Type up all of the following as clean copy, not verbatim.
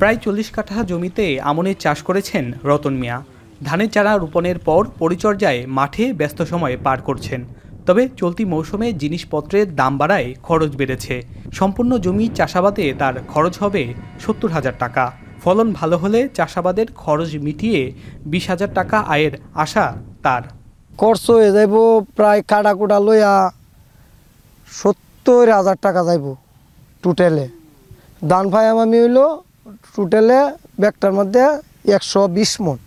প্রায় ৪০ কাঠা জমিতে আমনের চাষ করেছেন রতন মিয়া। ধানের চারা রোপণের পর পরিচর্যায় মাঠে ব্যস্ত সময় পার করছেন। তবে চলতি মৌসুমে জিনিসপত্রের দাম বাড়ায় খরচ বেড়েছে। সম্পূর্ণ জমি চাষাবাদে তার খরচ হবে ৭০,০০০ টাকা। ফলন ভালো হলে চাষাবাদের খরচ মিটিয়ে ২০,০০০ টাকা আয়ের আশা তার। খরচ হয়ে যাইব প্রায় কাটা কুটা লইয়া ৭০,০০০ টাকা যাইব টোটালে। ধান ফায়াম আমি হইল টোটালে ব্যাগটার মধ্যে ১২০ মণ।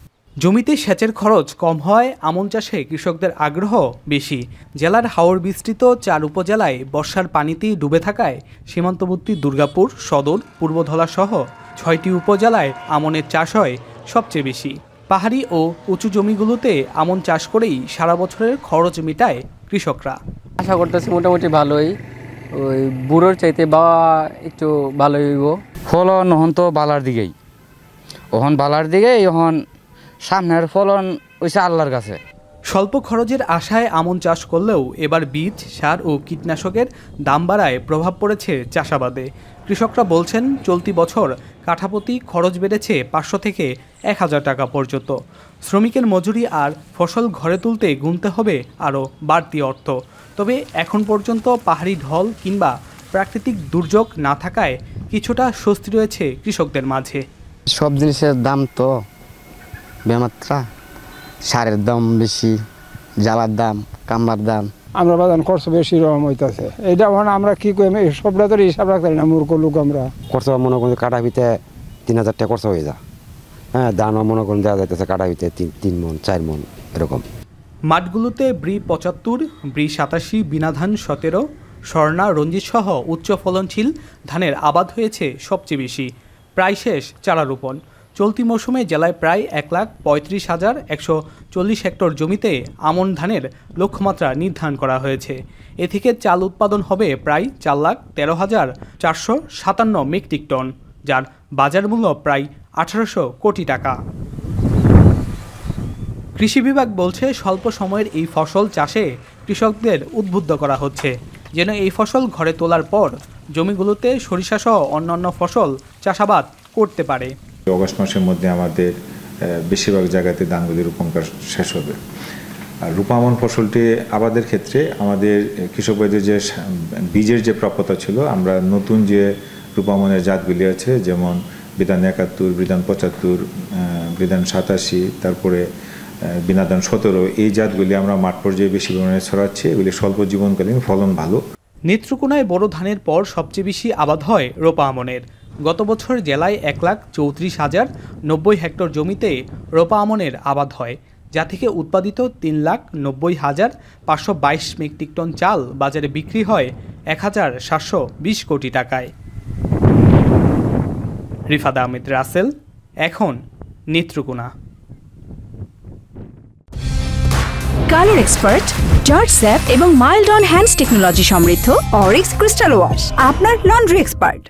জমিতে সেচের খরচ কম হয় আমন চাষে কৃষকদের আগ্রহ বেশি। জেলার হাওর বিস্তৃত ৪ উপজেলায় বর্ষার পানিতেই ডুবে থাকায় সীমান্তবর্তী দুর্গাপুর, সদর, পূর্বধলা সহ ৬টি উপজেলায় আমনের চাষ হয় সবচেয়ে বেশি। পাহাড়ি ও উঁচু জমিগুলোতে আমন চাষ করেই সারা বছরের খরচ মেটায় কৃষকরা। আশা করতেছি মোটামুটি ভালোই, ওই বুড়োর চাইতে বা একটু ভালোই হইব। ফলন হন তো বালার দিকেই, ওহন বালার দিকেই, ওহন সামনের ফলন হইছে আল্লাহর কাছে। স্বল্প খরচের আশায় আমন চাষ করলেও এবার বীজ, সার ও কীটনাশকের দাম বাড়ায় প্রভাব পড়েছে চাষাবাদে। কৃষকরা বলছেন চলতি বছর কাঠাপ্রতি খরচ বেড়েছে ৫০০ থেকে ১,০০০ টাকা পর্যন্ত। শ্রমিকের মজুরি আর ফসল ঘরে তুলতে গুনতে হবে আরও বাড়তি অর্থ। তবে এখন পর্যন্ত পাহাড়ি ঢল কিংবা প্রাকৃতিক দুর্যোগ না থাকায় কিছুটা স্বস্তি রয়েছে কৃষকদের মাঝে। সব জিনিসের দাম তো বেমাত্রা, সারের দাম বেশি, জ্বালার দাম, কামলার দাম। আমরা বাজান খরচ বেশি রকম হইতেছে। এইটা আমরা কি করি, সবটা তো হিসাব রাখতে না, মূর্খ লোক আমরা। খরচ মনে করেন কাটা ভিতে ৩,০০০ টাকা খরচ হয়ে যায়। হ্যাঁ, দানও মনে করেন দেওয়া যাইতেছে কাটা ভিতে ৩ মণ ৪ মণ এরকম। মাঠগুলোতে ব্রি ৭৫, ব্রি ৮৭, বিনা ধান ১৭, স্বর্ণা, রঞ্জিত সহ উচ্চ ফলনশীল ধানের আবাদ হয়েছে সবচেয়ে বেশি। প্রায় শেষ চারা রোপণ। চলতি মৌসুমে জেলায় প্রায় ১,৩৫,১৪০ হেক্টর জমিতে আমন ধানের লক্ষ্যমাত্রা নির্ধারণ করা হয়েছে। এ থেকে চাল উৎপাদন হবে প্রায় ৪,১৩,৪৫৭ মেট্রিক টন, যার বাজার মূল্য প্রায় ১৮০০ কোটি টাকা। কৃষি বিভাগ বলছে স্বল্প সময়ের এই ফসল চাষে কৃষকদের উদ্বুদ্ধ করা হচ্ছে যেন এই ফসল ঘরে তোলার পর জমিগুলোতে সরিষাসহ অন্যান্য ফসল চাষাবাদ করতে পারে। অগস্ট মাসের মধ্যে আমাদের বেশিরভাগ জায়গাতে ধানগুলি রোপণ করা শেষ হবে। আর রূপামন ফসলটি আবাদের ক্ষেত্রে আমাদের কৃষক ভাইদের যে বীজের যে প্রাপ্যতা ছিল, আমরা নতুন যে রূপামনের জাতগুলি আছে, যেমন বিধান ৭১, বিধান ৭৫, বিধান ৮৭, তারপরে বিনাদান ১৭, এই জাতগুলি আমরা মাঠ পর্যায়ে বেশি পরিমাণে ছড়াচ্ছি। এগুলি স্বল্প জীবনকালীন, ফলন ভালো। নেত্রকোনায় বড় ধানের পর সবচেয়ে বেশি আবাদ হয় রোপা আমনের। গত বছর জেলায় ১,৩৪,০৯০ হেক্টর জমিতে রোপা আমনের আবাদ হয়, যা থেকে উৎপাদিত ৩,৯০,৫২২ মেট্রিক টন চাল বাজারে বিক্রি হয় ১,৭২০ কোটি টাকায়। রিফাত আহমেদ রাসেল, এখন Netrokona. Colour expert, George sap এবং মাইল্ড অন হ্যান্ডস টেকনোলজি সমৃদ্ধ অরিক্স ক্রিস্টাল ওয়াশ আপনার লন্ড্রি এক্সপার্ট।